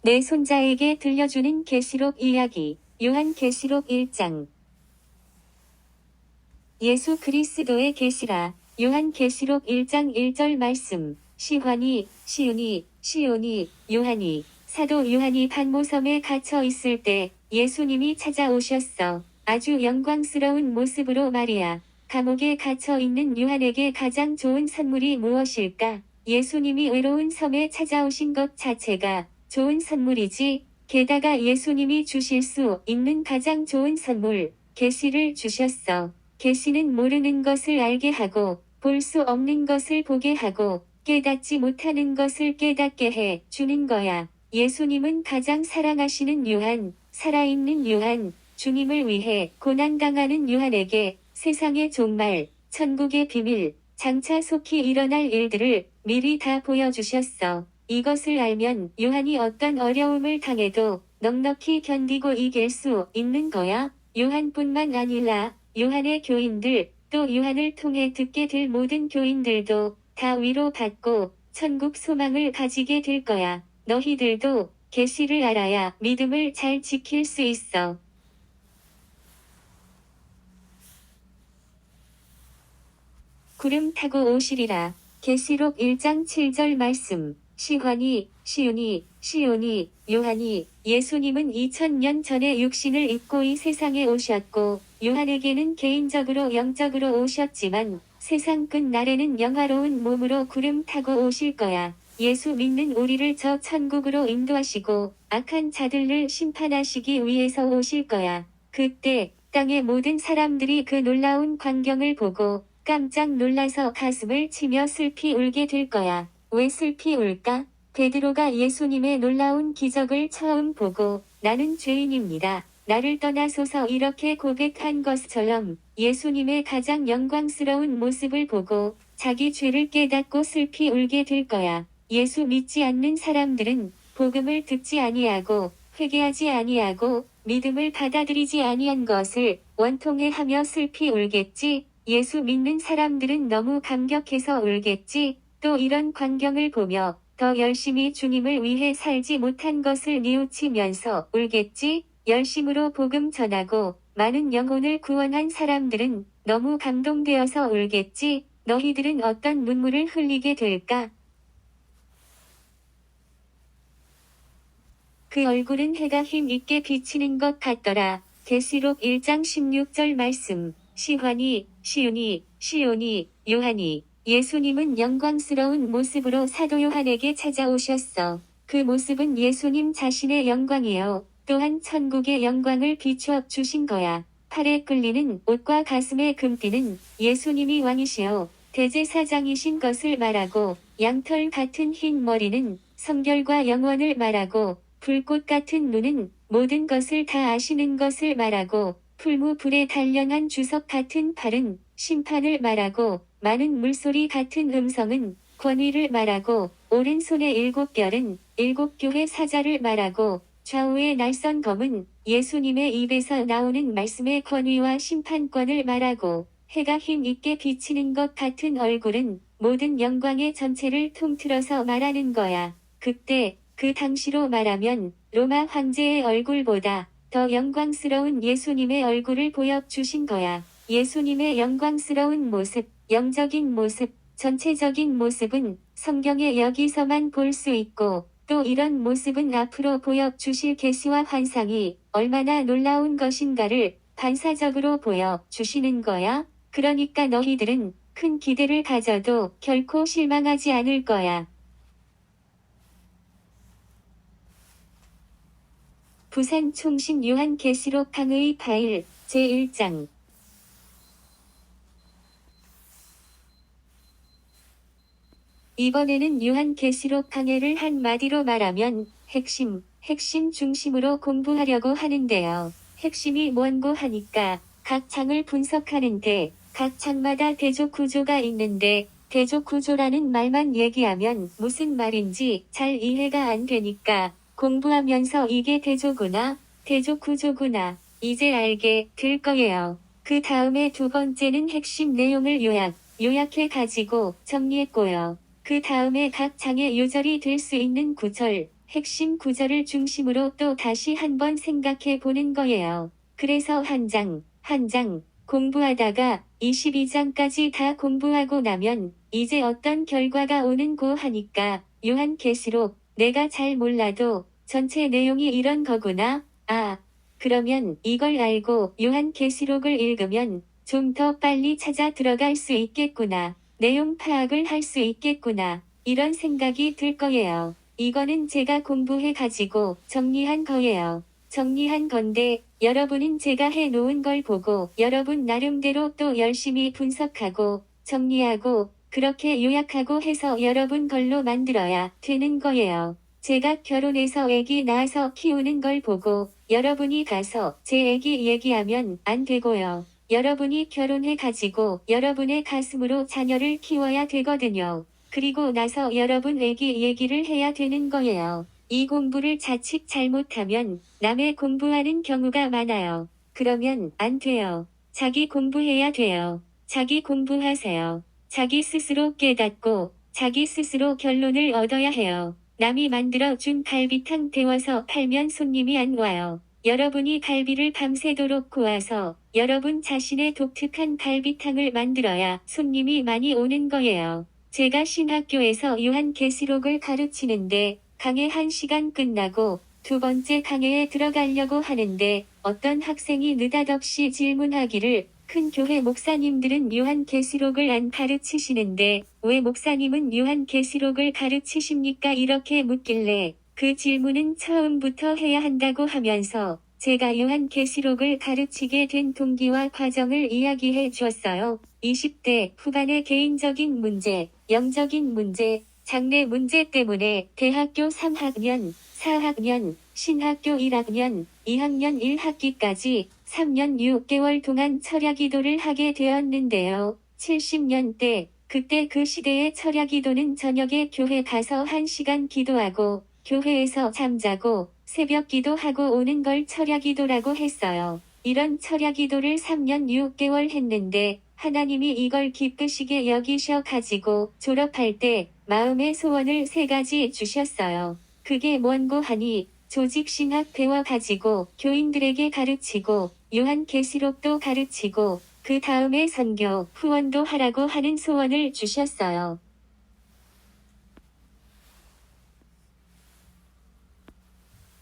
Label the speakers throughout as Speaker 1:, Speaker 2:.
Speaker 1: 내 손자에게 들려주는 계시록 이야기. 요한계시록 1장. 예수 그리스도의 계시라. 요한계시록 1장 1절 말씀. 시환이, 시은이, 시온이, 요한이. 사도 요한이 pat모섬에 갇혀 있을 때 예수님이 찾아오셨어. 아주 영광스러운 모습으로 말이야. 감옥에 갇혀 있는 요한에게 가장 좋은 선물이 무엇일까? 예수님이 외로운 섬에 찾아오신 것 자체가 좋은 선물이지. 게다가 예수님이 주실 수 있는 가장 좋은 선물, 계시를 주셨어. 계시는 모르는 것을 알게 하고, 볼 수 없는 것을 보게 하고, 깨닫지 못하는 것을 깨닫게 해 주는 거야. 예수님은 가장 사랑하시는 요한, 살아있는 요한, 주님을 위해 고난당하는 요한에게 세상의 종말, 천국의 비밀, 장차 속히 일어날 일들을 미리 다 보여주셨어. 이것을 알면 요한이 어떤 어려움을 당해도 넉넉히 견디고 이길 수 있는 거야. 요한뿐만 아니라 요한의 교인들, 또 요한을 통해 듣게 될 모든 교인들도 다 위로받고 천국 소망을 가지게 될 거야. 너희들도 계시를 알아야 믿음을 잘 지킬 수 있어. 구름 타고 오시리라. 계시록 1장 7절 말씀. 시환이, 시은이, 시온이, 요한이. 예수님은 2000년 전에 육신을 입고 이 세상에 오셨고, 요한에게는 개인적으로 영적으로 오셨지만, 세상 끝날에는 영화로운 몸으로 구름 타고 오실 거야. 예수 믿는 우리를 저 천국으로 인도하시고, 악한 자들을 심판하시기 위해서 오실 거야. 그때, 땅의 모든 사람들이 그 놀라운 광경을 보고, 깜짝 놀라서 가슴을 치며 슬피 울게 될 거야. 왜 슬피 울까? 베드로가 예수님의 놀라운 기적을 처음 보고 나는 죄인입니다. 나를 떠나소서 이렇게 고백한 것처럼 예수님의 가장 영광스러운 모습을 보고 자기 죄를 깨닫고 슬피 울게 될 거야. 예수 믿지 않는 사람들은 복음을 듣지 아니하고 회개하지 아니하고 믿음을 받아들이지 아니한 것을 원통해 하며 슬피 울겠지. 예수 믿는 사람들은 너무 감격해서 울겠지. 또 이런 광경을 보며 더 열심히 주님을 위해 살지 못한 것을 뉘우치면서 울겠지. 열심으로 복음 전하고 많은 영혼을 구원한 사람들은 너무 감동되어서 울겠지. 너희들은 어떤 눈물을 흘리게 될까? 그 얼굴은 해가 힘있게 비치는 것 같더라. 계시록 1장 16절 말씀. 시환이, 시은이, 시온이, 요한이. 예수님은 영광스러운 모습으로 사도 요한에게 찾아오셨어. 그 모습은 예수님 자신의 영광이요. 또한 천국의 영광을 비추어 주신 거야. 팔에 끌리는 옷과 가슴에 금띠는 예수님이 왕이시여 대제사장이신 것을 말하고, 양털 같은 흰 머리는 성결과 영원을 말하고, 불꽃 같은 눈은 모든 것을 다 아시는 것을 말하고, 풀무불에 단련한 주석 같은 팔은 심판을 말하고, 많은 물소리 같은 음성은 권위를 말하고, 오른손의 7별은 7교회 사자를 말하고, 좌우의 날선 검은 예수님의 입에서 나오는 말씀의 권위와 심판권을 말하고, 해가 힘있게 비치는 것 같은 얼굴은 모든 영광의 전체를 통틀어서 말하는 거야. 그때 그 당시로 말하면 로마 황제의 얼굴보다 더 영광스러운 예수님의 얼굴을 보여주신 거야. 예수님의 영광스러운 모습, 영적인 모습, 전체적인 모습은 성경에 여기서만 볼 수 있고, 또 이런 모습은 앞으로 보여주실 계시와 환상이 얼마나 놀라운 것인가를 반사적으로 보여주시는 거야. 그러니까 너희들은 큰 기대를 가져도 결코 실망하지 않을 거야. 부산 총신 요한계시록 강의 파일 제1장. 이번에는 요한계시록 강해를 한마디로 말하면 핵심 중심으로 공부하려고 하는데요. 핵심이 뭔고 하니까 각 장을 분석하는데 각 장마다 대조 구조가 있는데 대조 구조라는 말만 얘기하면 무슨 말인지 잘 이해가 안 되니까 공부하면서 이게 대조구나, 대조 구조구나, 이제 알게 될 거예요. 그 다음에 두 번째는 핵심 내용을 요약해 가지고 정리했고요. 그 다음에 각 장의 요절이 될 수 있는 구절, 핵심 구절을 중심으로 또 다시 한번 생각해 보는 거예요. 그래서 한 장 공부하다가 22장까지 다 공부하고 나면 이제 어떤 결과가 오는고 하니까 요한계시록 내가 잘 몰라도 전체 내용이 이런 거구나. 아, 그러면 이걸 알고 요한계시록을 읽으면 좀 더 빨리 찾아 들어갈 수 있겠구나. 내용 파악을 할 수 있겠구나. 이런 생각이 들 거예요. 이거는 제가 공부해 가지고 정리한 거예요. 정리한 건데 여러분은 제가 해놓은 걸 보고 여러분 나름대로 또 열심히 분석하고 정리하고 그렇게 요약하고 해서 여러분 걸로 만들어야 되는 거예요. 제가 결혼해서 애기 낳아서 키우는 걸 보고 여러분이 가서 제 애기 얘기하면 안 되고요. 여러분이 결혼해 가지고 여러분의 가슴으로 자녀를 키워야 되거든요. 그리고 나서 여러분 애기 얘기를 해야 되는 거예요. 이 공부를 자칫 잘못하면 남의 공부하는 경우가 많아요. 그러면 안 돼요. 자기 공부해야 돼요. 자기 공부하세요. 자기 스스로 깨닫고 자기 스스로 결론을 얻어야 해요. 남이 만들어준 갈비탕 데워서 팔면 손님이 안 와요. 여러분이 갈비를 밤새도록 구워서 여러분 자신의 독특한 갈비탕을 만들어야 손님이 많이 오는 거예요. 제가 신학교에서 요한계시록을 가르치는데 강의 1시간 끝나고 두 번째 강의에 들어가려고 하는데 어떤 학생이 느닷없이 질문하기를 큰 교회 목사님들은 요한계시록을 안 가르치시는데 왜 목사님은 요한계시록을 가르치십니까? 이렇게 묻길래 그 질문은 처음부터 해야 한다고 하면서 제가 요한계시록을 가르치게 된 동기와 과정을 이야기해 주었어요. 20대 후반의 개인적인 문제, 영적인 문제, 장래 문제 때문에 대학교 3학년, 4학년, 신학교 1학년, 2학년 1학기까지 3년 6개월 동안 철야기도를 하게 되었는데요. 70년대, 그때 그 시대의 철야기도는 저녁에 교회 가서 1시간 기도하고 교회에서 잠자고 새벽 기도하고 오는 걸 철야기도라고 했어요. 이런 철야기도를 3년 6개월 했는데 하나님이 이걸 기쁘시게 여기셔 가지고 졸업할 때 마음의 소원을 3가지 주셨어요. 그게 뭔고 하니 조직신학 배워가지고 교인들에게 가르치고 요한계시록도 가르치고 그 다음에 선교 후원도 하라고 하는 소원을 주셨어요.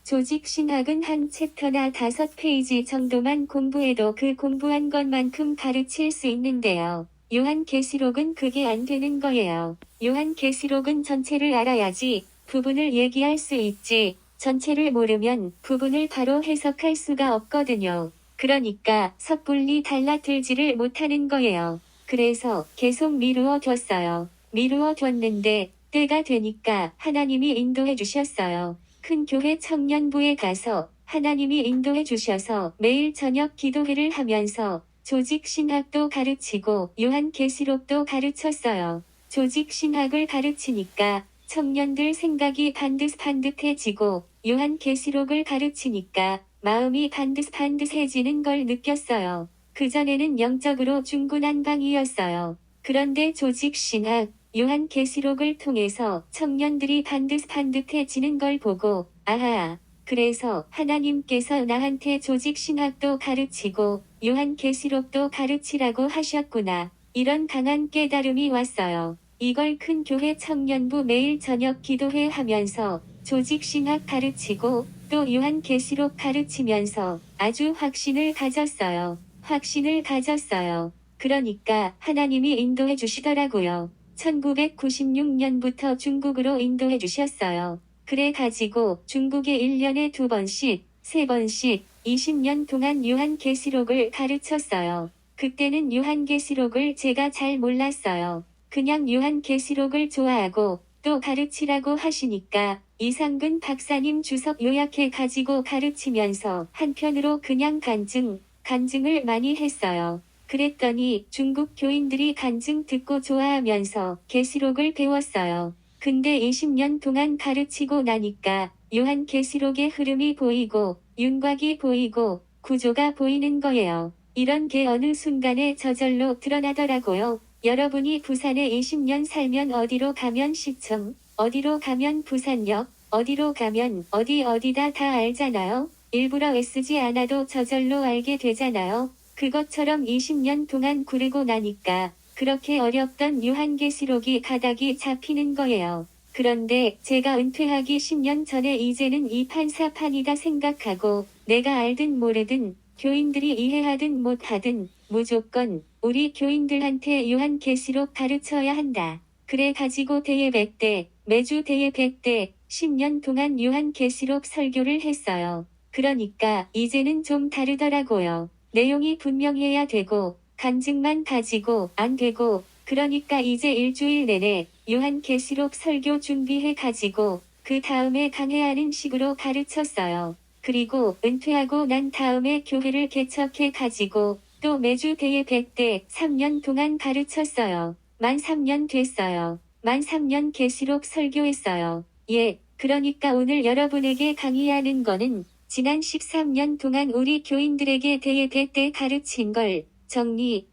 Speaker 1: 조직신학은 한 챕터나 5페이지 정도만 공부해도 그 공부한 것만큼 가르칠 수 있는데요. 요한계시록은 그게 안 되는 거예요. 요한계시록은 전체를 알아야지 부분을 얘기할 수 있지 전체를 모르면 부분을 바로 해석할 수가 없거든요. 그러니까 섣불리 달라들지를 못하는 거예요. 그래서 계속 미루어 뒀어요. 미루어 뒀는데 때가 되니까 하나님이 인도해 주셨어요. 큰 교회 청년부에 가서 하나님이 인도해 주셔서 매일 저녁 기도회를 하면서 조직신학도 가르치고 요한계시록도 가르쳤어요. 조직신학을 가르치니까 청년들 생각이 반듯반듯해지고 요한계시록을 가르치니까 마음이 반듯반듯해지는 걸 느꼈어요. 그전에는 영적으로 중구난방이었어요. 그런데 조직신학, 요한계시록을 통해서 청년들이 반듯반듯해지는 걸 보고 아하, 그래서 하나님께서 나한테 조직신학도 가르치고 요한계시록도 가르치라고 하셨구나. 이런 강한 깨달음이 왔어요. 이걸 큰 교회 청년부 매일 저녁 기도회 하면서 조직신학 가르치고 또 요한계시록 가르치면서 아주 확신을 가졌어요. 확신을 가졌어요. 그러니까 하나님이 인도해 주시더라고요. 1996년부터 중국으로 인도해 주셨어요. 그래 가지고 중국에 1년에 2번씩, 3번씩 20년 동안 요한계시록을 가르쳤어요. 그때는 요한계시록을 제가 잘 몰랐어요. 그냥 요한계시록을 좋아하고 또 가르치라고 하시니까 이상근 박사님 주석 요약해 가지고 가르치면서 한편으로 그냥 간증을 많이 했어요. 그랬더니 중국 교인들이 간증 듣고 좋아하면서 계시록을 배웠어요. 근데 20년 동안 가르치고 나니까 요한계시록의 흐름이 보이고 윤곽이 보이고 구조가 보이는 거예요. 이런 게 어느 순간에 저절로 드러나더라고요. 여러분이 부산에 20년 살면 어디로 가면 시청, 어디로 가면 부산역, 어디로 가면 어디다 다 알잖아요. 일부러 애쓰지 않아도 저절로 알게 되잖아요. 그것처럼 20년 동안 구르고 나니까 그렇게 어렵던 요한계시록이 가닥이 잡히는 거예요. 그런데 제가 은퇴하기 10년 전에 이제는 이 판사판이다 생각하고 내가 알든 모르든 교인들이 이해하든 못하든 무조건 우리 교인들한테 요한계시록 가르쳐야 한다. 그래 가지고 대예 100대, 매주 대예 100대, 10년 동안 요한계시록 설교를 했어요. 그러니까 이제는 좀 다르더라고요. 내용이 분명해야 되고 간증만 가지고 안 되고 그러니까 이제 일주일 내내 요한계시록 설교 준비해 가지고 그 다음에 강해하는 식으로 가르쳤어요. 그리고 은퇴하고 난 다음에 교회를 개척해 가지고 또 매주 대예 100대 3년 동안 가르쳤어요. 만 3년 됐어요. 만 3년 계시록 설교했어요. 예, 그러니까 오늘 여러분에게 강의하는 거는 지난 13년 동안 우리 교인들에게 대예 100대 가르친 걸 정리,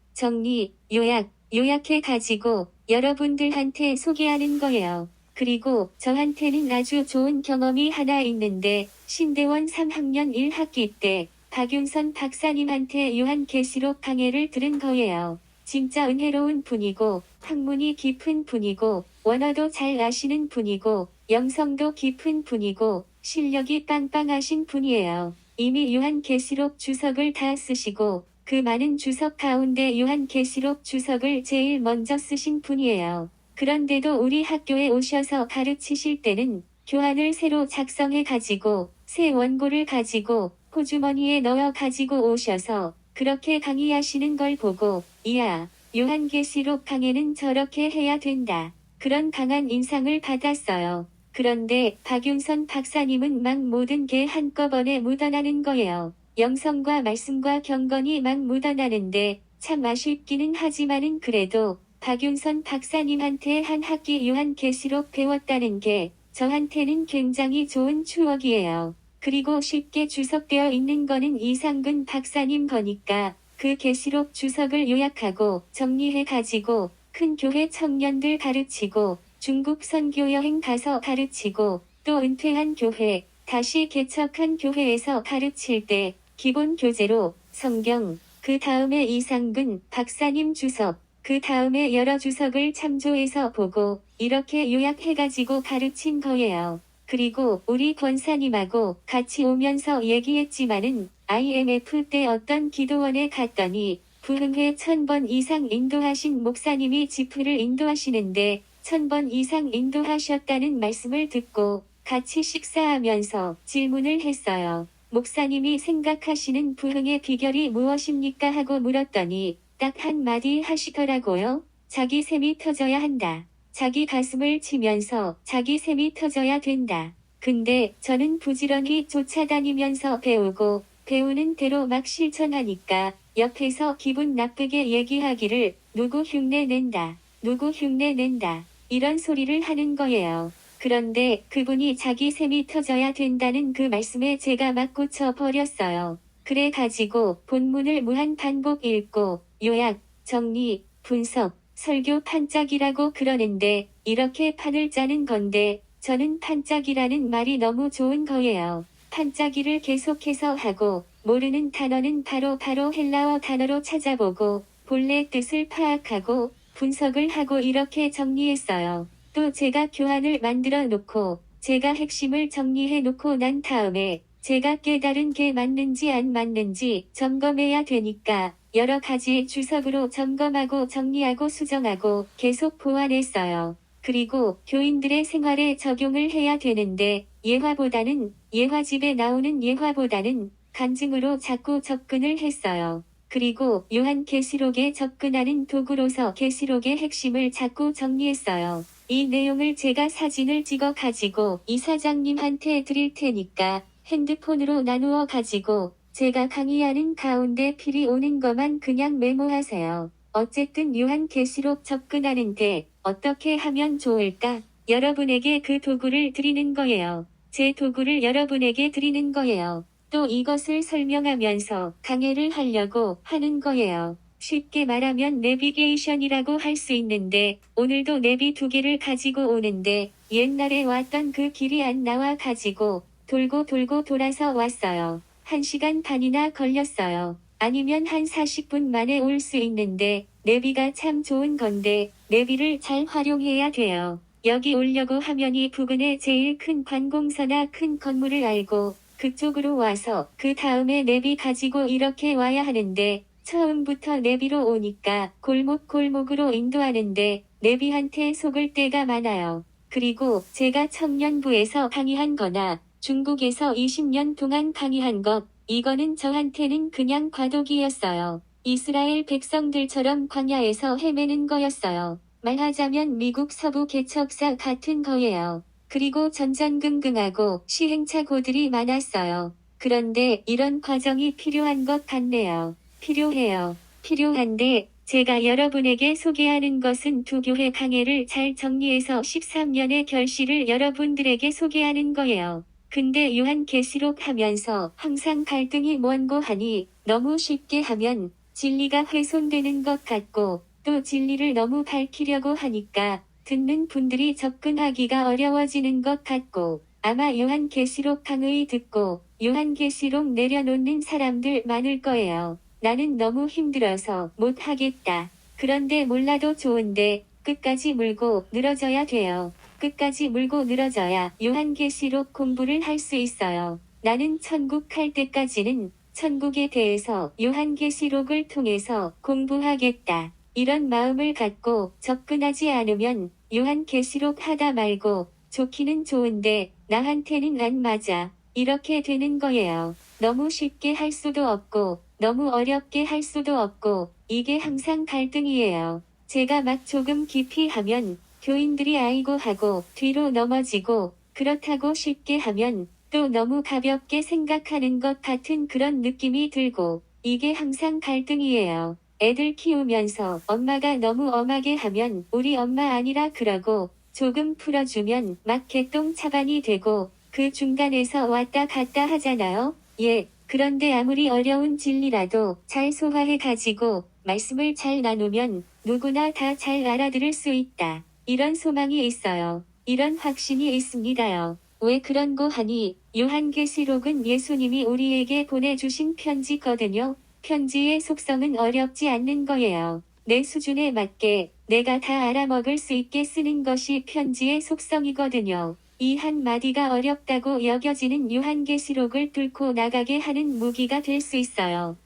Speaker 1: 요약해 가지고 여러분들한테 소개하는 거예요. 그리고 저한테는 아주 좋은 경험이 하나 있는데 신대원 3학년 1학기 때 박윤선 박사님한테 요한계시록 강해를 들은 거예요. 진짜 은혜로운 분이고 학문이 깊은 분이고 원어도 잘 아시는 분이고 영성도 깊은 분이고 실력이 빵빵하신 분이에요. 이미 요한계시록 주석을 다 쓰시고 그 많은 주석 가운데 요한계시록 주석을 제일 먼저 쓰신 분이에요. 그런데도 우리 학교에 오셔서 가르치실 때는 교환을 새로 작성해 가지고 새 원고를 가지고 호주머니에 넣어 가지고 오셔서 그렇게 강의하시는 걸 보고 이야, 요한계시록 강해는 저렇게 해야 된다. 그런 강한 인상을 받았어요. 그런데 박윤선 박사님은 막 모든 게 한꺼번에 묻어나는 거예요. 영성과 말씀과 경건이 막 묻어나는데 참 아쉽기는 하지만은 그래도 박윤선 박사님한테 한 학기 요한계시록 배웠다는 게 저한테는 굉장히 좋은 추억이에요. 그리고 쉽게 주석되어 있는 거는 이상근 박사님 거니까 그 계시록 주석을 요약하고 정리해 가지고 큰 교회 청년들 가르치고 중국 선교 여행 가서 가르치고 또 은퇴한 교회, 다시 개척한 교회에서 가르칠 때 기본 교재로 성경, 그 다음에 이상근 박사님 주석, 그 다음에 여러 주석을 참조해서 보고 이렇게 요약해가지고 가르친 거예요. 그리고 우리 권사님하고 같이 오면서 얘기했지만은 IMF 때 어떤 기도원에 갔더니 부흥회 1000번 이상 인도하신 목사님이 집회를 인도하시는데 1000번 이상 인도하셨다는 말씀을 듣고 같이 식사하면서 질문을 했어요. 목사님이 생각하시는 부흥의 비결이 무엇입니까 하고 물었더니 딱 한마디 하시더라고요. 자기 샘이 터져야 한다. 자기 가슴을 치면서 자기 샘이 터져야 된다. 근데 저는 부지런히 쫓아다니면서 배우고 배우는 대로 막 실천하니까 옆에서 기분 나쁘게 얘기하기를 누구 흉내 낸다. 누구 흉내 낸다. 이런 소리를 하는 거예요. 그런데 그분이 자기 샘이 터져야 된다는 그 말씀에 제가 막 꽂혀 버렸어요. 그래 가지고 본문을 무한 반복 읽고 요약, 정리, 분석, 설교 판짝이라고 그러는데 이렇게 판을 짜는 건데 저는 판짝이라는 말이 너무 좋은 거예요. 판짜기를 계속해서 하고 모르는 단어는 바로 헬라어 단어로 찾아보고 본래 뜻을 파악하고 분석을 하고 이렇게 정리했어요. 또 제가 교환을 만들어 놓고 제가 핵심을 정리해 놓고 난 다음에 제가 깨달은 게 맞는지 안 맞는지 점검해야 되니까 여러 가지 주석으로 점검하고 정리하고 수정하고 계속 보완했어요. 그리고 교인들의 생활에 적용을 해야 되는데 예화집에 나오는 예화보다는 간증으로 자꾸 접근을 했어요. 그리고 요한계시록에 접근하는 도구로서 계시록의 핵심을 자꾸 정리했어요. 이 내용을 제가 사진을 찍어 가지고 이사장님한테 드릴 테니까 핸드폰으로 나누어 가지고 제가 강의하는 가운데 필이 오는 것만 그냥 메모하세요. 어쨌든 요한계시록 접근하는데 어떻게 하면 좋을까? 여러분에게 그 도구를 드리는 거예요. 제 도구를 여러분에게 드리는 거예요. 또 이것을 설명하면서 강해를 하려고 하는 거예요. 쉽게 말하면 내비게이션이라고 할 수 있는데 오늘도 내비 2개를 가지고 오는데 옛날에 왔던 그 길이 안 나와 가지고 돌고 돌고 돌아서 왔어요. 1시간 반이나 걸렸어요. 아니면 한 40분 만에 올 수 있는데 내비가 참 좋은 건데 내비를 잘 활용해야 돼요. 여기 오려고 하면 이 부근에 제일 큰 관공서나 큰 건물을 알고 그쪽으로 와서 그 다음에 내비 가지고 이렇게 와야 하는데 처음부터 내비로 오니까 골목골목으로 인도하는데 내비한테 속을 때가 많아요. 그리고 제가 청년부에서 강의한 거나 중국에서 20년 동안 강의한 것, 이거는 저한테는 그냥 과도기였어요. 이스라엘 백성들처럼 광야에서 헤매는 거였어요. 말하자면 미국 서부 개척사 같은 거예요. 그리고 전전긍긍하고 시행착오들이 많았어요. 그런데 이런 과정이 필요한 것 같네요. 필요해요. 필요한데 제가 여러분에게 소개하는 것은 두 교회 강해를 잘 정리해서 13년의 결실을 여러분들에게 소개하는 거예요. 근데 요한계시록 하면서 항상 갈등이 먼고하니 너무 쉽게 하면 진리가 훼손되는 것 같고 또 진리를 너무 밝히려고 하니까 듣는 분들이 접근하기가 어려워지는 것 같고 아마 요한계시록 강의 듣고 요한계시록 내려놓는 사람들 많을 거예요. 나는 너무 힘들어서 못하겠다. 그런데 몰라도 좋은데 끝까지 물고 늘어져야 돼요. 끝까지 물고 늘어져야 요한계시록 공부를 할 수 있어요. 나는 천국 갈 때까지는 천국에 대해서 요한계시록을 통해서 공부하겠다. 이런 마음을 갖고 접근하지 않으면 요한계시록 하다 말고 좋기는 좋은데 나한테는 안 맞아. 이렇게 되는 거예요. 너무 쉽게 할 수도 없고 너무 어렵게 할 수도 없고 이게 항상 갈등이에요. 제가 막 조금 깊이 하면 교인들이 아이고 하고 뒤로 넘어지고 그렇다고 쉽게 하면 또 너무 가볍게 생각하는 것 같은 그런 느낌이 들고 이게 항상 갈등이에요. 애들 키우면서 엄마가 너무 엄하게 하면 우리 엄마 아니라 그러고 조금 풀어주면 막 개똥 차반이 되고 그 중간에서 왔다 갔다 하잖아요. 예. 그런데 아무리 어려운 진리라도 잘 소화해가지고 말씀을 잘 나누면 누구나 다 잘 알아들을 수 있다. 이런 소망이 있어요. 이런 확신이 있습니다요. 왜 그런고 하니 요한계시록은 예수님이 우리에게 보내주신 편지거든요. 편지의 속성은 어렵지 않는 거예요. 내 수준에 맞게 내가 다 알아먹을 수 있게 쓰는 것이 편지의 속성이거든요. 이 한마디가 어렵다고 여겨지는 요한계시록을 뚫고 나가게 하는 무기가 될 수 있어요.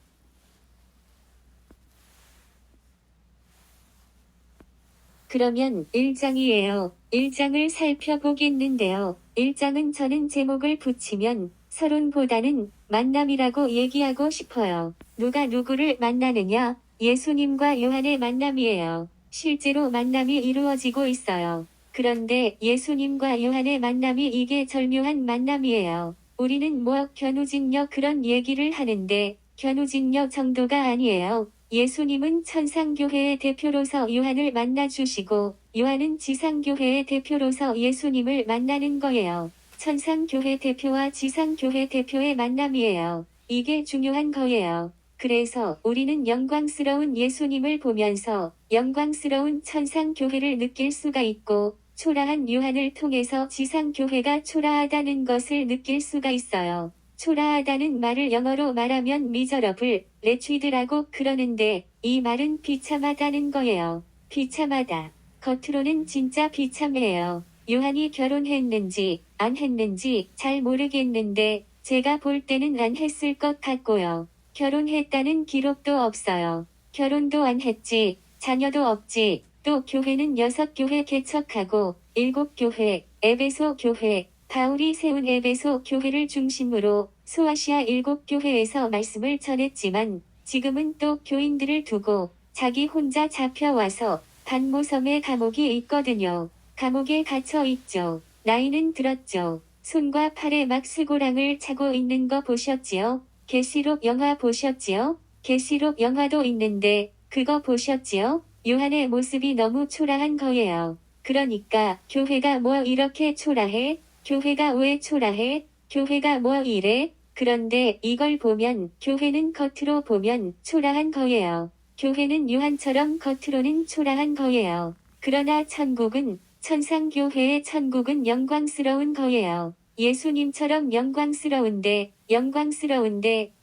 Speaker 1: 그러면 1장이에요. 1장을 살펴보겠는데요. 1장은 저는 제목을 붙이면 서론보다는 만남이라고 얘기하고 싶어요. 누가 누구를 만나느냐? 예수님과 요한의 만남이에요. 실제로 만남이 이루어지고 있어요. 그런데 예수님과 요한의 만남이 이게 절묘한 만남이에요. 우리는 뭐 견우직녀 그런 얘기를 하는데 견우직녀 정도가 아니에요. 예수님은 천상교회의 대표로서 요한을 만나주시고 요한은 지상교회의 대표로서 예수님을 만나는 거예요. 천상교회 대표와 지상교회 대표의 만남이에요. 이게 중요한 거예요. 그래서 우리는 영광스러운 예수님을 보면서 영광스러운 천상교회를 느낄 수가 있고 초라한 요한을 통해서 지상교회가 초라하다는 것을 느낄 수가 있어요. 초라하다는 말을 영어로 말하면 미저러블, 레취드라고 그러는데 이 말은 비참하다는 거예요. 비참하다. 겉으로는 진짜 비참해요. 요한이 결혼했는지 안 했는지 잘 모르겠는데 제가 볼 때는 안 했을 것 같고요. 결혼했다는 기록도 없어요. 결혼도 안 했지, 자녀도 없지. 또 교회는 6교회 개척하고 7교회, 에베소 교회, 바울이 세운 에베소 교회를 중심으로 소아시아 7교회에서 말씀을 전했지만 지금은 또 교인들을 두고 자기 혼자 잡혀와서 반모섬에 감옥이 있거든요. 감옥에 갇혀 있죠. 나이는 들었죠. 손과 팔에 막 수고랑을 차고 있는 거 보셨지요? 계시록 영화 보셨지요? 계시록 영화도 있는데 그거 보셨지요? 요한의 모습이 너무 초라한 거예요. 그러니까 교회가 뭐 이렇게 초라해? 교회가 왜 초라해? 교회가 뭐 이래? 그런데 이걸 보면 교회는 겉으로 보면 초라한 거예요. 교회는 요한처럼 겉으로는 초라한 거예요. 그러나 천국은, 천상교회의 천국은 영광스러운 거예요. 예수님처럼 영광스러운데,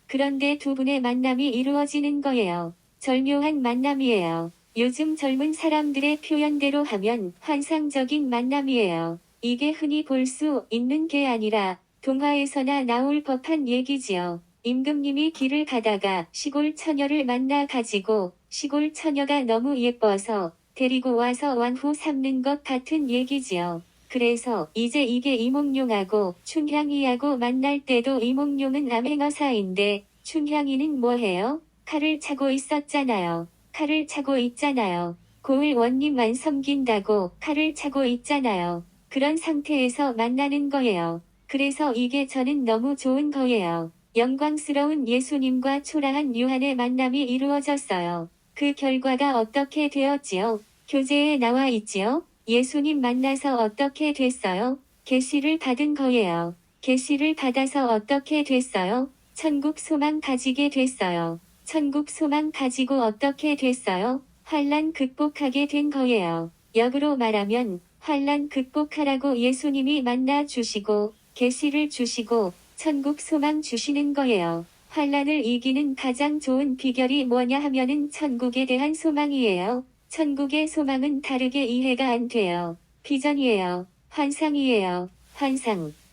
Speaker 1: 그런데 두 분의 만남이 이루어지는 거예요. 절묘한 만남이에요. 요즘 젊은 사람들의 표현대로 하면 환상적인 만남이에요. 이게 흔히 볼 수 있는 게 아니라 동화에서나 나올 법한 얘기지요. 임금님이 길을 가다가 시골 처녀를 만나 가지고 시골 처녀가 너무 예뻐서 데리고 와서 완후 삼는 것 같은 얘기지요. 그래서 이제 이게 이몽룡하고 춘향이하고 만날 때도 이몽룡은 암행어사인데 춘향이는 뭐해요? 칼을 차고 있었잖아요. 칼을 차고 있잖아요. 고을 원님만 섬긴다고 칼을 차고 있잖아요. 그런 상태에서 만나는 거예요. 그래서 이게 저는 너무 좋은 거예요. 영광스러운 예수님과 초라한 요한의 만남이 이루어졌어요. 그 결과가 어떻게 되었지요? 교재에 나와 있지요? 예수님 만나서 어떻게 됐어요? 계시를 받은 거예요. 계시를 받아서 어떻게 됐어요? 천국 소망 가지게 됐어요. 천국 소망 가지고 어떻게 됐어요? 환난 극복하게 된 거예요. 역으로 말하면 환난 극복하라고 예수님이 만나 주시고 계시를 주시고 천국 소망 주시는 거예요. 환난을 이기는 가장 좋은 비결이 뭐냐 하면은 천국에 대한 소망이에요. 천국의 소망은 다르게 이해가 안 돼요. 비전이에요. 환상이에요.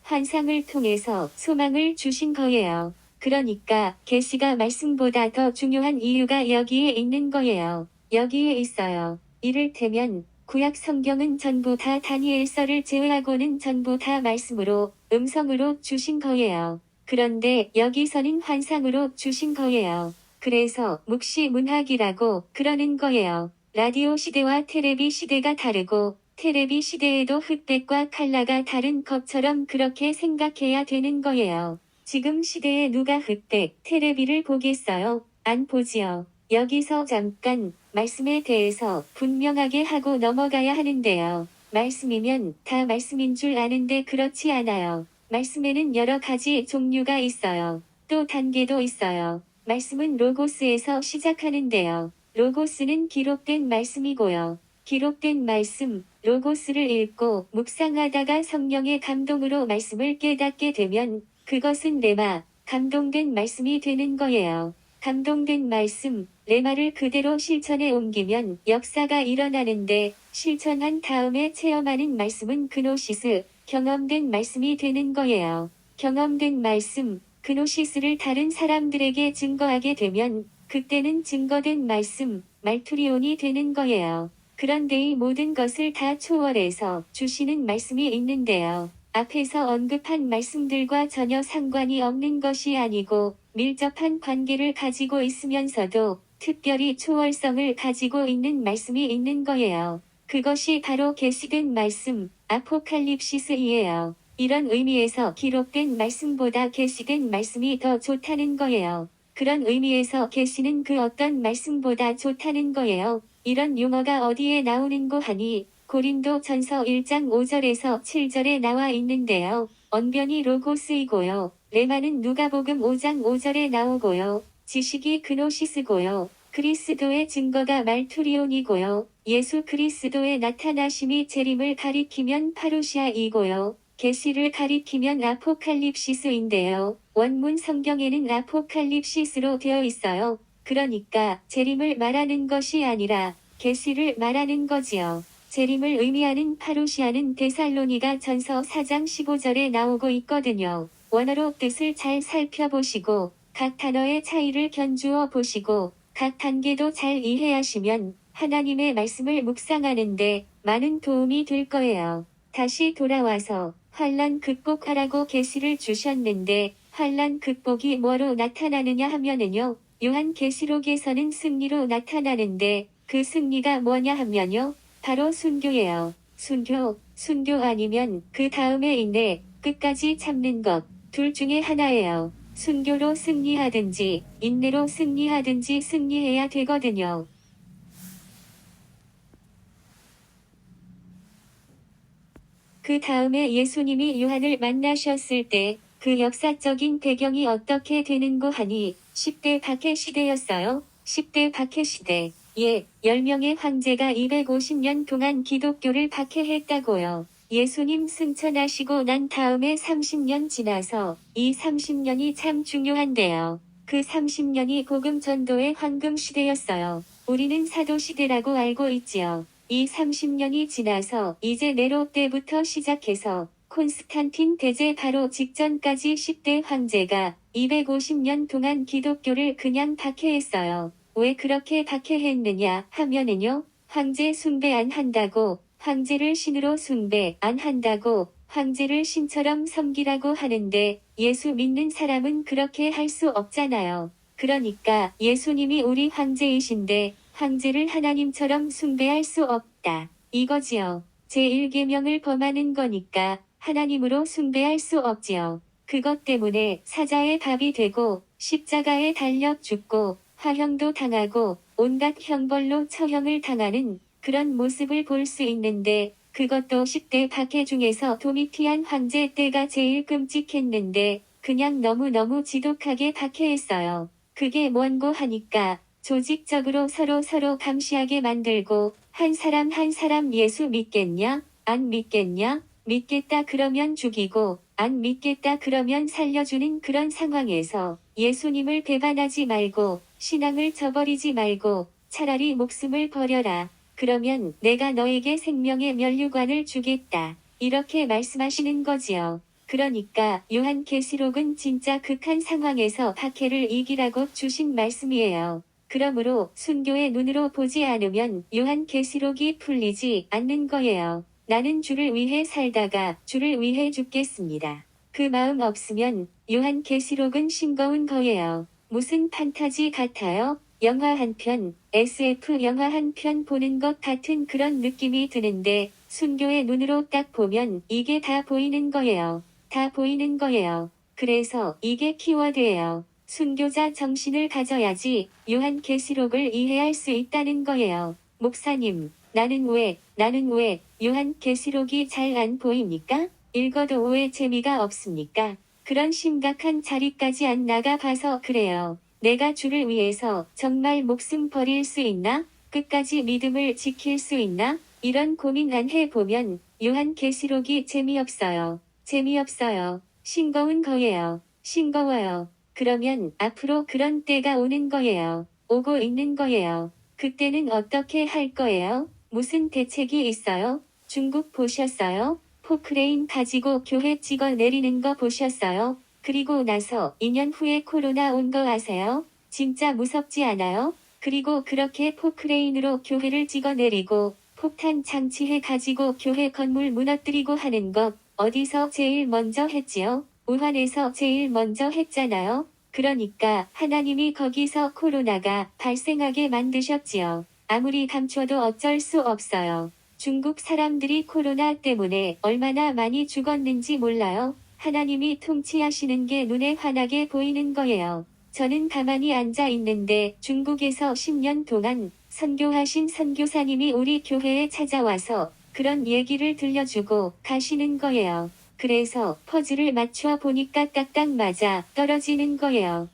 Speaker 1: 환상을 통해서 소망을 주신 거예요. 그러니까 계시가 말씀보다 더 중요한 이유가 여기에 있는 거예요. 여기에 있어요. 이를테면 구약 성경은 전부 다 다니엘서를 제외하고는 전부 다 말씀으로, 음성으로 주신 거예요. 그런데 여기서는 환상으로 주신 거예요. 그래서 묵시문학이라고 그러는 거예요. 라디오 시대와 테레비 시대가 다르고 테레비 시대에도 흑백과 칼라가 다른 것처럼 그렇게 생각해야 되는 거예요. 지금 시대에 누가 흑백, 테레비를 보겠어요? 안 보지요. 여기서 잠깐 말씀에 대해서 분명하게 하고 넘어가야 하는데요. 말씀이면 다 말씀인 줄 아는데 그렇지 않아요. 말씀에는 여러 가지 종류가 있어요. 또 단계도 있어요. 말씀은 로고스에서 시작하는데요. 로고스는 기록된 말씀이고요. 기록된 말씀, 로고스를 읽고 묵상하다가 성령의 감동으로 말씀을 깨닫게 되면 그것은 레마, 감동된 말씀이 되는 거예요. 감동된 말씀, 레마를 그대로 실천에 옮기면 역사가 일어나는데 실천한 다음에 체험하는 말씀은 그노시스, 경험된 말씀이 되는 거예요. 경험된 말씀, 그노시스를 다른 사람들에게 증거하게 되면 그때는 증거된 말씀, 말투리온이 되는 거예요. 그런데 이 모든 것을 다 초월해서 주시는 말씀이 있는데요. 앞에서 언급한 말씀들과 전혀 상관이 없는 것이 아니고 밀접한 관계를 가지고 있으면서도 특별히 초월성을 가지고 있는 말씀이 있는 거예요. 그것이 바로 계시된 말씀, 아포칼립시스이에요. 이런 의미에서 기록된 말씀보다 계시된 말씀이 더 좋다는 거예요. 그런 의미에서 계시는 그 어떤 말씀보다 좋다는 거예요. 이런 용어가 어디에 나오는고 하니 고린도 전서 1장 5절에서 7절에 나와 있는데요. 언변이 로고스이고요. 레마는 누가복음 5장 5절에 나오고요. 지식이 그노시스고요. 그리스도의 증거가 말투리온이고요. 예수 그리스도의 나타나심이 재림을 가리키면 파루시아이고요. 계시를 가리키면 아포칼립시스인데요. 원문 성경에는 아포칼립시스로 되어 있어요. 그러니까 재림을 말하는 것이 아니라 계시를 말하는 거지요. 재림을 의미하는 파루시아는 데살로니가 전서 4장 15절에 나오고 있거든요. 원어로 뜻을 잘 살펴보시고 각 단어의 차이를 견주어 보시고 각 단계도 잘 이해하시면 하나님의 말씀을 묵상하는데 많은 도움이 될 거예요. 다시 돌아와서 환난 극복하라고 계시를 주셨는데 환난 극복이 뭐로 나타나느냐 하면은요. 요한계시록에서는 승리로 나타나는데 그 승리가 뭐냐 하면요. 바로 순교예요. 순교 아니면 그 다음에 인내, 끝까지 참는 것, 둘 중에 하나예요. 순교로 승리하든지 인내로 승리하든지 승리해야 되거든요. 그 다음에 예수님이 요한을 만나셨을 때 그 역사적인 배경이 어떻게 되는고 하니 10대 박해 시대였어요. 10대 박해 시대. 10명의 황제가 250년 동안 기독교를 박해했다고요. 예수님 승천하시고 난 다음에 30년 지나서 이 30년이 참 중요한데요. 그 30년이 복음 전도의 황금 시대였어요. 우리는 사도 시대라고 알고 있지요. 이 30년이 지나서 이제 네로 때부터 시작해서 콘스탄틴 대제 바로 직전까지 10대 황제가 250년 동안 기독교를 그냥 박해했어요. 왜 그렇게 박해했느냐 하면은요. 황제 숭배 안 한다고, 황제를 신으로 숭배 안 한다고, 황제를 신처럼 섬기라고 하는데 예수 믿는 사람은 그렇게 할 수 없잖아요. 그러니까 예수님이 우리 황제이신데 황제를 하나님처럼 숭배할 수 없다. 이거지요. 제1계명을 범하는 거니까 하나님으로 숭배할 수 없지요. 그것 때문에 사자의 밥이 되고 십자가에 달려 죽고 화형도 당하고 온갖 형벌로 처형을 당하는 그런 모습을 볼 수 있는데 그것도 10대 박해 중에서 도미티안 황제 때가 제일 끔찍했는데 그냥 너무너무 지독하게 박해했어요. 그게 뭔고 하니까 조직적으로 서로 감시하게 만들고 한 사람 한 사람 예수 믿겠냐? 안 믿겠냐? 믿겠다 그러면 죽이고 안 믿겠다 그러면 살려주는 그런 상황에서 예수님을 배반하지 말고 신앙을 저버리지 말고 차라리 목숨을 버려라. 그러면 내가 너에게 생명의 면류관을 주겠다. 이렇게 말씀하시는 거지요. 그러니까 요한계시록은 진짜 극한 상황에서 박해를 이기라고 주신 말씀이에요. 그러므로 순교의 눈으로 보지 않으면 요한계시록이 풀리지 않는 거예요. 나는 주를 위해 살다가 주를 위해 죽겠습니다. 그 마음 없으면 요한계시록은 싱거운 거예요. 무슨 판타지 같아요? 영화 한 편, SF 영화 한 편 보는 것 같은 그런 느낌이 드는데 순교의 눈으로 딱 보면 이게 다 보이는 거예요. 다 보이는 거예요. 그래서 이게 키워드예요. 순교자 정신을 가져야지 요한계시록을 이해할 수 있다는 거예요. 목사님, 나는 왜 요한계시록이 잘 안 보입니까? 읽어도 왜 재미가 없습니까? 그런 심각한 자리까지 안 나가 봐서 그래요. 내가 주를 위해서 정말 목숨 버릴 수 있나? 끝까지 믿음을 지킬 수 있나? 이런 고민 안 해보면 요한계시록이 재미없어요. 재미없어요. 싱거운 거예요. 싱거워요. 그러면 앞으로 그런 때가 오는 거예요. 오고 있는 거예요. 그때는 어떻게 할 거예요? 무슨 대책이 있어요? 중국 보셨어요? 포크레인 가지고 교회 찍어 내리는 거 보셨어요? 그리고 나서 2년 후에 코로나 온 거 아세요? 진짜 무섭지 않아요? 그리고 그렇게 포크레인으로 교회를 찍어 내리고 폭탄 장치해 가지고 교회 건물 무너뜨리고 하는 것 어디서 제일 먼저 했지요? 우한에서 제일 먼저 했잖아요. 그러니까 하나님이 거기서 코로나가 발생하게 만드셨지요. 아무리 감춰도 어쩔 수 없어요. 중국 사람들이 코로나 때문에 얼마나 많이 죽었는지 몰라요. 하나님이 통치하시는 게 눈에 환하게 보이는 거예요. 저는 가만히 앉아 있는데 중국에서 10년 동안 선교하신 선교사님이 우리 교회에 찾아와서 그런 얘기를 들려주고 가시는 거예요. 그래서 퍼즐을 맞춰 보니까 딱딱 맞아 떨어지는 거예요.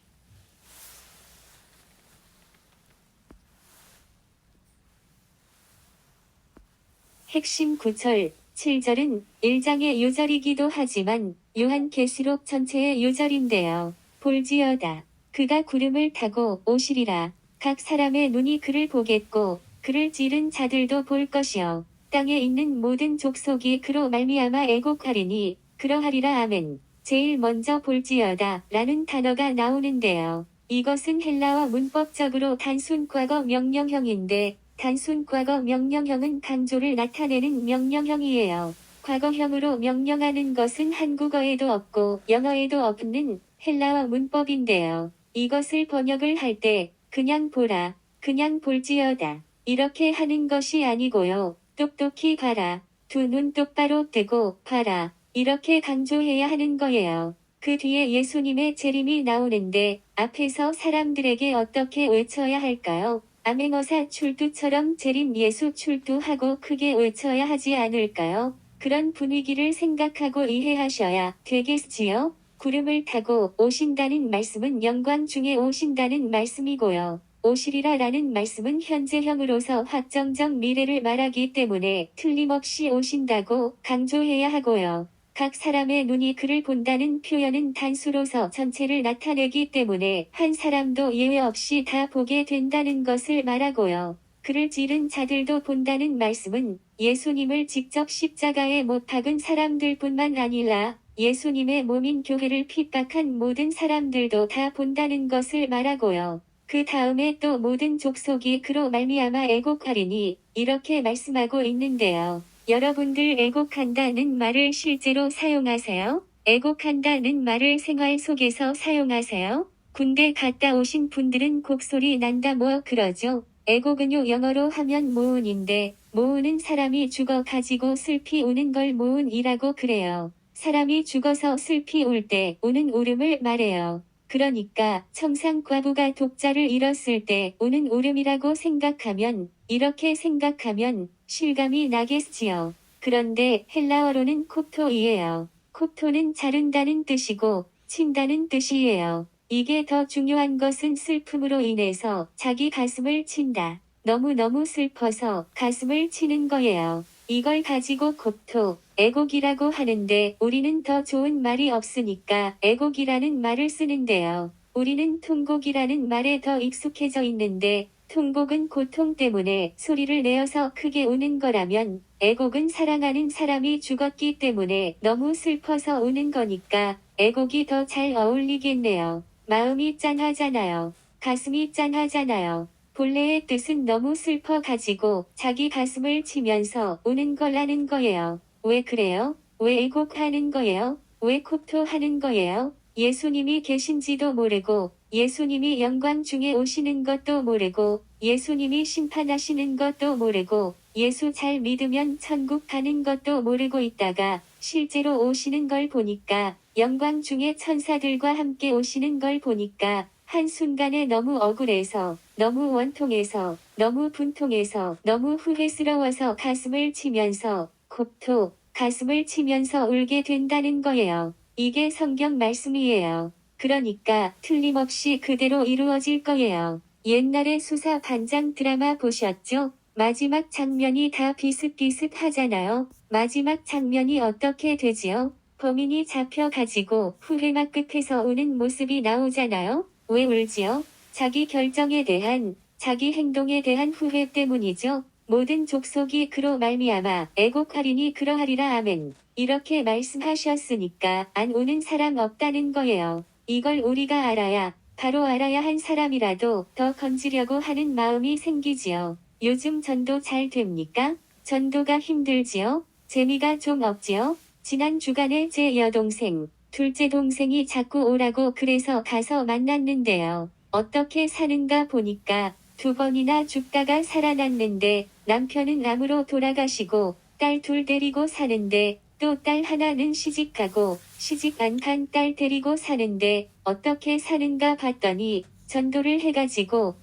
Speaker 1: 핵심 구절 7절은 1장의 요절이기도 하지만 요한계시록 전체의 요절인데요. 볼지어다. 그가 구름을 타고 오시리라. 각 사람의 눈이 그를 보겠고 그를 찌른 자들도 볼 것이요. 땅에 있는 모든 족속이 그로 말미암아 애곡하리니 그러하리라. 아멘. 제일 먼저 볼지어다 라는 단어가 나오는데요. 이것은 헬라어 문법적으로 단순 과거 명령형인데 단순 과거 명령형은 강조를 나타내는 명령형이에요. 과거형으로 명령하는 것은 한국어에도 없고 영어에도 없는 헬라어 문법인데요. 이것을 번역을 할 때 그냥 보라, 그냥 볼지어다 이렇게 하는 것이 아니고요. 똑똑히 봐라, 두 눈 똑바로 뜨고 봐라 이렇게 강조해야 하는 거예요. 그 뒤에 예수님의 재림이 나오는데 앞에서 사람들에게 어떻게 외쳐야 할까요? 암행어사 출두처럼 재림 예수 출두하고 크게 외쳐야 하지 않을까요? 그런 분위기를 생각하고 이해하셔야 되겠지요? 구름을 타고 오신다는 말씀은 영광 중에 오신다는 말씀이고요. 오시리라 라는 말씀은 현재형으로서 확정적 미래를 말하기 때문에 틀림없이 오신다고 강조해야 하고요. 각 사람의 눈이 그를 본다는 표현은 단수로서 전체를 나타내기 때문에 한 사람도 예외 없이 다 보게 된다는 것을 말하고요. 그를 찌른 자들도 본다는 말씀은 예수님을 직접 십자가에 못 박은 사람들뿐만 아니라 예수님의 몸인 교회를 핍박한 모든 사람들도 다 본다는 것을 말하고요. 그 다음에 또 모든 족속이 그로 말미암아 애곡하리니 이렇게 말씀하고 있는데요. 여러분들 애곡한다는 말을 실제로 사용하세요? 애곡한다는 말을 생활 속에서 사용하세요? 군대 갔다 오신 분들은 곡소리 난다 뭐 그러죠? 애곡은요 영어로 하면 모운인데 모운은 사람이 죽어 가지고 슬피 우는 걸 모운이라고 그래요. 사람이 죽어서 슬피 울 때 우는 울음을 말해요. 그러니까 청상과부가 독자를 잃었을 때 우는 울음이라고 생각하면 이렇게 생각하면 실감이 나겠지요. 그런데 헬라어로는 콥토이에요. 콥토는 자른다는 뜻이고 친다는 뜻이에요. 이게 더 중요한 것은 슬픔으로 인해서 자기 가슴을 친다. 너무너무 슬퍼서 가슴을 치는 거예요. 이걸 가지고 콥토, 애곡이라고 하는데 우리는 더 좋은 말이 없으니까 애곡이라는 말을 쓰는데요. 우리는 통곡이라는 말에 더 익숙해져 있는데 통곡은 고통 때문에 소리를 내어서 크게 우는 거라면 애곡은 사랑하는 사람이 죽었기 때문에 너무 슬퍼서 우는 거니까 애곡이 더 잘 어울리겠네요. 마음이 짠하잖아요. 가슴이 짠하잖아요. 본래의 뜻은 너무 슬퍼가지고 자기 가슴을 치면서 우는 거라는 거예요. 왜 그래요? 왜 애곡하는 거예요? 왜 콥토하는 거예요? 예수님이 계신지도 모르고 예수님이 영광 중에 오시는 것도 모르고 예수님이 심판하시는 것도 모르고 예수 잘 믿으면 천국 가는 것도 모르고 있다가 실제로 오시는 걸 보니까 영광 중에 천사들과 함께 오시는 걸 보니까 한순간에 너무 억울해서 너무 원통해서 너무 분통해서 너무 후회스러워서 가슴을 치면서 콥토 가슴을 치면서 울게 된다는 거예요. 이게 성경 말씀이에요. 그러니까 틀림없이 그대로 이루어질 거예요. 옛날에 수사 반장 드라마 보셨죠? 마지막 장면이 다 비슷비슷하잖아요. 마지막 장면이 어떻게 되지요? 범인이 잡혀가지고 후회막 끝에서 우는 모습이 나오잖아요. 왜 울지요? 자기 결정에 대한, 자기 행동에 대한 후회 때문이죠. 모든 족속이 그로 말미암아 애곡하리니 그러하리라 아멘. 이렇게 말씀하셨으니까 안 우는 사람 없다는 거예요. 이걸 우리가 알아야, 바로 알아야 한 사람이라도 더 건지려고 하는 마음이 생기지요. 요즘 전도 잘 됩니까? 전도가 힘들지요? 재미가 좀 없지요? 지난 주간에 제 여동생, 둘째 동생이 자꾸 오라고 그래서 가서 만났는데요. 어떻게 사는가 보니까 2번이나 죽다가 살아났는데 남편은 암으로 돌아가시고 딸 둘 데리고 사는데 또 딸 하나는 시집가고 시집 안 간 딸 데리고 사는데 어떻게 사는가 봤더니 전도를 해가지고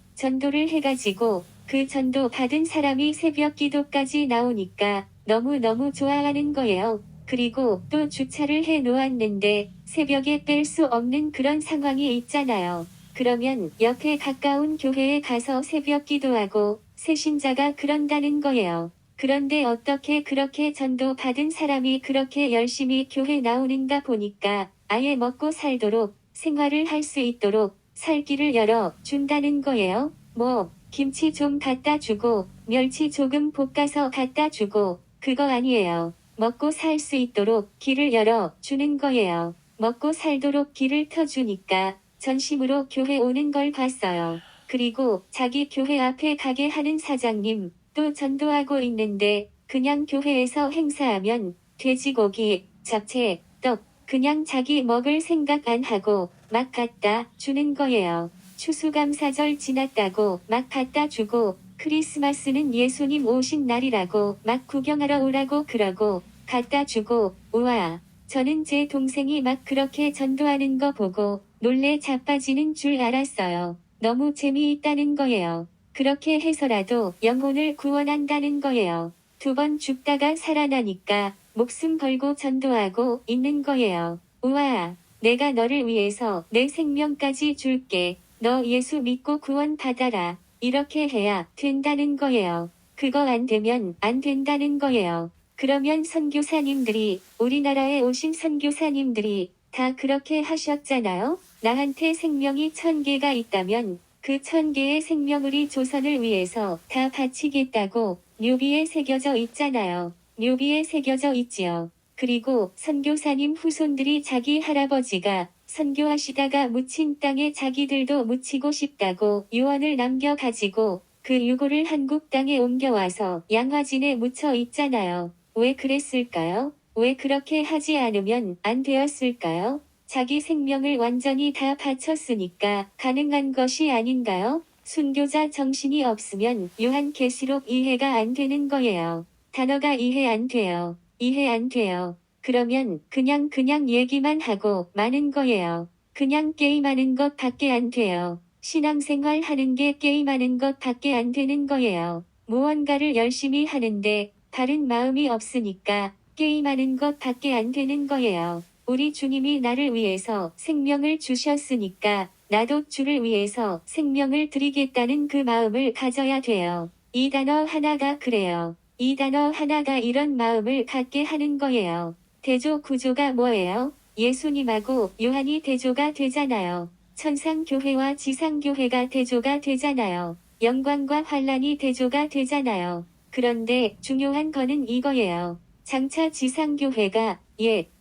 Speaker 1: 그 전도 받은 사람이 새벽 기도까지 나오니까 너무너무 좋아하는 거예요. 그리고 또 주차를 해 놓았는데 새벽에 뺄 수 없는 그런 상황이 있잖아요. 그러면 옆에 가까운 교회에 가서 새벽 기도하고 새신자가 그런다는 거예요. 그런데 어떻게 그렇게 전도 받은 사람이 그렇게 열심히 교회 나오는가 보니까 아예 먹고 살도록 생활을 할 수 있도록 살 길을 열어 준다는 거예요. 뭐 김치 좀 갖다 주고 멸치 조금 볶아서 갖다 주고 그거 아니에요. 먹고 살 수 있도록 길을 열어 주는 거예요. 먹고 살도록 길을 터주니까 전심으로 교회 오는 걸 봤어요. 그리고 자기 교회 앞에 가게 하는 사장님 또 전도하고 있는데 그냥 교회에서 행사하면 돼지고기, 잡채, 떡 그냥 자기 먹을 생각 안 하고 막 갖다 주는 거예요. 추수감사절 지났다고 막 갖다 주고 크리스마스는 예수님 오신 날이라고 막 구경하러 오라고 그러고 갖다 주고 우와 저는 제 동생이 막 그렇게 전도하는 거 보고 놀래 자빠지는 줄 알았어요. 너무 재미있다는 거예요. 그렇게 해서라도 영혼을 구원한다는 거예요. 2번 죽다가 살아나니까 목숨 걸고 전도하고 있는 거예요. 우와 내가 너를 위해서 내 생명까지 줄게. 너 예수 믿고 구원 받아라. 이렇게 해야 된다는 거예요. 그거 안 되면 안 된다는 거예요. 그러면 선교사님들이, 우리나라에 오신 선교사님들이 다 그렇게 하셨잖아요. 나한테 생명이 1000개가 있다면 그 1000개의 생명을 조선을 위해서 다 바치겠다고 묘비에 새겨져 있잖아요. 묘비에 새겨져 있지요. 그리고 선교사님 후손들이 자기 할아버지가 선교하시다가 묻힌 땅에 자기들도 묻히고 싶다고 유언을 남겨가지고 그 유골을 한국 땅에 옮겨와서 양화진에 묻혀 있잖아요. 왜 그랬을까요? 왜 그렇게 하지 않으면 안 되었을까요? 자기 생명을 완전히 다 바쳤으니까 가능한 것이 아닌가요? 순교자 정신이 없으면 요한계시록 이해가 안 되는 거예요. 단어가 이해 안 돼요. 이해 안 돼요. 그러면 그냥 얘기만 하고 마는 거예요. 그냥 게임하는 것 밖에 안 돼요. 신앙생활 하는 게 게임하는 것 밖에 안 되는 거예요. 무언가를 열심히 하는데 바른 마음이 없으니까 게임하는 것 밖에 안 되는 거예요. 우리 주님이 나를 위해서 생명을 주셨으니까 나도 주를 위해서 생명을 드리겠다는 그 마음을 가져야 돼요. 이 단어 하나가 그래요. 이 단어 하나가 이런 마음을 갖게 하는 거예요. 대조 구조가 뭐예요? 예수님하고 요한이 대조가 되잖아요. 천상교회와 지상교회가 대조가 되잖아요. 영광과 환란이 대조가 되잖아요. 그런데 중요한 거는 이거예요. 장차 지상교회가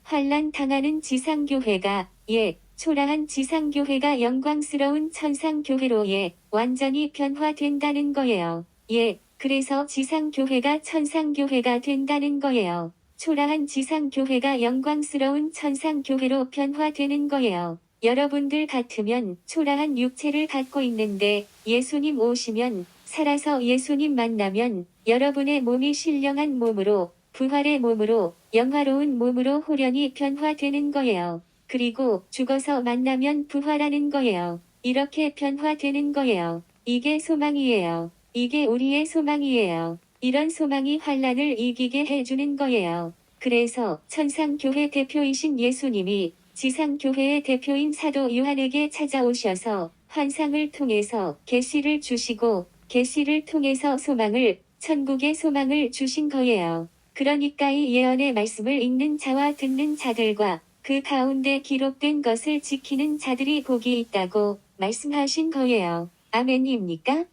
Speaker 1: 환란 당하는 지상교회가 초라한 지상교회가 영광스러운 천상교회로 완전히 변화된다는 거예요. 그래서 지상교회가 천상교회가 된다는 거예요. 초라한 지상교회가 영광스러운 천상교회로 변화되는 거예요. 여러분들 같으면 초라한 육체를 갖고 있는데 예수님 오시면 살아서 예수님 만나면 여러분의 몸이 신령한 몸으로 부활의 몸으로 영화로운 몸으로 호련히 변화되는 거예요. 그리고 죽어서 만나면 부활하는 거예요. 이렇게 변화되는 거예요. 이게 소망이에요. 이게 우리의 소망이에요. 이런 소망이 환란을 이기게 해주는 거예요. 그래서 천상교회 대표이신 예수님이 지상교회의 대표인 사도 요한에게 찾아오셔서 환상을 통해서 계시를 주시고 계시를 통해서 소망을, 천국의 소망을 주신 거예요. 그러니까 이 예언의 말씀을 읽는 자와 듣는 자들과 그 가운데 기록된 것을 지키는 자들이 복이 있다고 말씀하신 거예요. 아멘입니까?